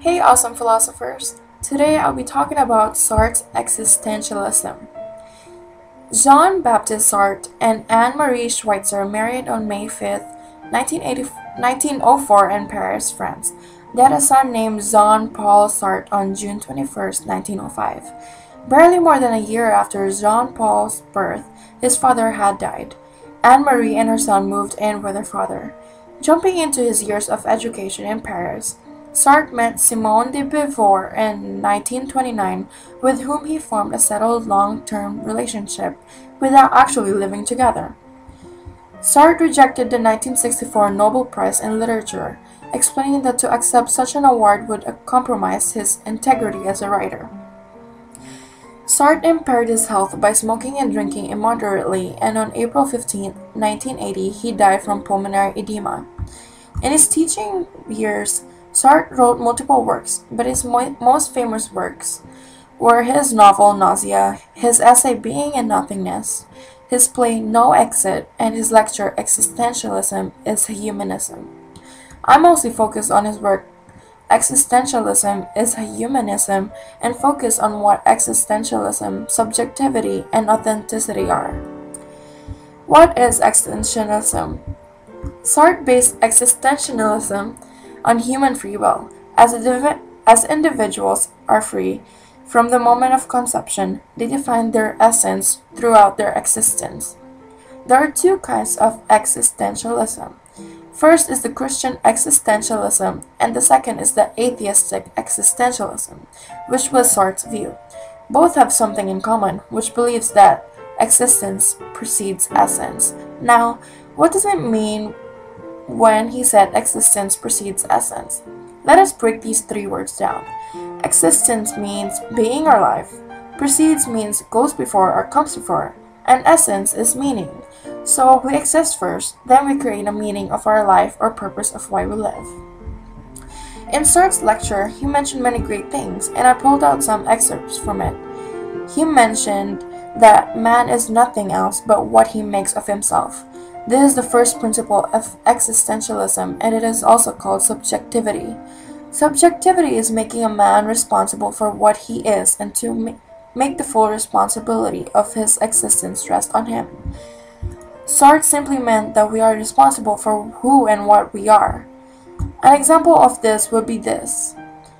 Hey, awesome philosophers! Today I'll be talking about Sartre's existentialism. Jean-Baptiste Sartre and Anne-Marie Schweitzer married on May 5th, 1904 in Paris, France. They had a son named Jean-Paul Sartre on June 21st, 1905. Barely more than a year after Jean-Paul's birth, his father had died. Anne-Marie and her son moved in with their father. Jumping into his years of education in Paris, Sartre met Simone de Beauvoir in 1929, with whom he formed a settled long-term relationship without actually living together. Sartre rejected the 1964 Nobel Prize in Literature, explaining that to accept such an award would compromise his integrity as a writer. Sartre impaired his health by smoking and drinking immoderately, and on April 15, 1980, he died from pulmonary edema. In his teaching years, Sartre wrote multiple works, but his most famous works were his novel Nausea, his essay Being and Nothingness, his play No Exit, and his lecture Existentialism is Humanism. I mostly focus on his work Existentialism is Humanism and focus on what existentialism, subjectivity, and authenticity are. What is existentialism? Sartre based existentialism on human free will, as individuals are free from the moment of conception. They define their essence throughout their existence. There are two kinds of existentialism. First is the Christian existentialism, and the second is the atheistic existentialism, which was Sartre's view. Both have something in common, which believes that existence precedes essence. Now, what does it mean when he said existence precedes essence? Let us break these three words down. Existence means being or life, precedes means goes before or comes before, and essence is meaning. So we exist first, then we create a meaning of our life or purpose of why we live. In Sartre's lecture, he mentioned many great things, and I pulled out some excerpts from it. He mentioned that man is nothing else but what he makes of himself. This is the first principle of existentialism, and it is also called subjectivity. Subjectivity is making a man responsible for what he is and to make the full responsibility of his existence rest on him. Sartre simply meant that we are responsible for who and what we are. An example of this would be this.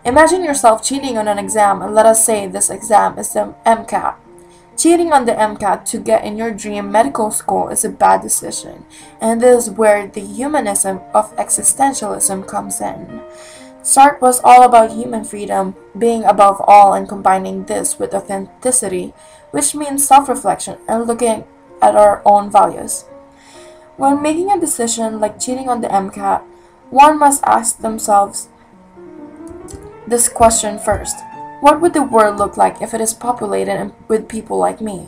Imagine yourself cheating on an exam, and let us say this exam is the MCAT. Cheating on the MCAT to get in your dream medical school is a bad decision, and this is where the humanism of existentialism comes in. Sartre was all about human freedom, being above all and combining this with authenticity, which means self-reflection and looking at our own values. When making a decision like cheating on the MCAT, one must ask themselves this question first. What would the world look like if it is populated with people like me?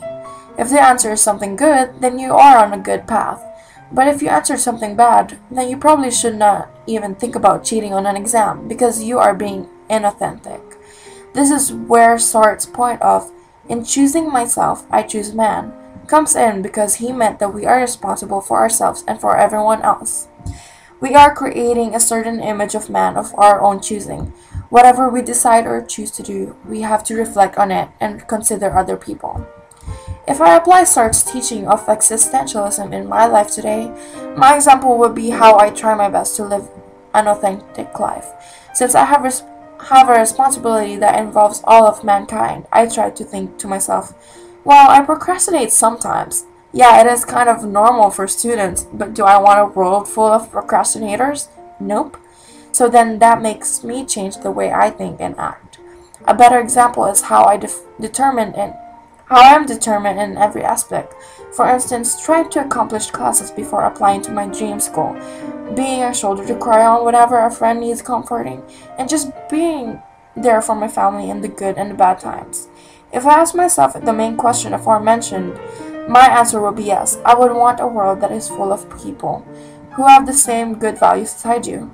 If the answer is something good, then you are on a good path. But if you answer something bad, then you probably should not even think about cheating on an exam because you are being inauthentic. This is where Sartre's point of, in choosing myself, I choose man, comes in because he meant that we are responsible for ourselves and for everyone else. We are creating a certain image of man of our own choosing. Whatever we decide or choose to do, we have to reflect on it and consider other people. If I apply Sartre's teaching of existentialism in my life today, my example would be how I try my best to live an authentic life. Since I have a responsibility that involves all of mankind, I try to think to myself, well, I procrastinate sometimes. Yeah, it is kind of normal for students, but do I want a world full of procrastinators? Nope. So then that makes me change the way I think and act. A better example is how I am determined in every aspect. For instance, trying to accomplish classes before applying to my dream school, being a shoulder to cry on whenever a friend needs comforting, and just being there for my family in the good and the bad times. If I ask myself the main question aforementioned, my answer will be yes. I would want a world that is full of people who have the same good values as I do.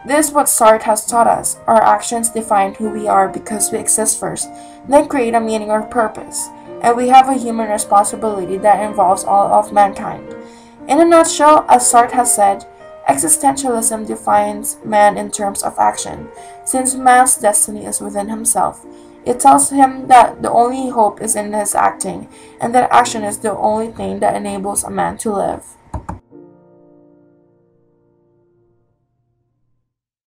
This is what Sartre has taught us. Our actions define who we are because we exist first, then create a meaning or purpose. And we have a human responsibility that involves all of mankind. In a nutshell, as Sartre has said, Existentialism defines man in terms of action. Since man's destiny is within himself, it tells him that the only hope is in his acting, and that action is the only thing that enables a man to live.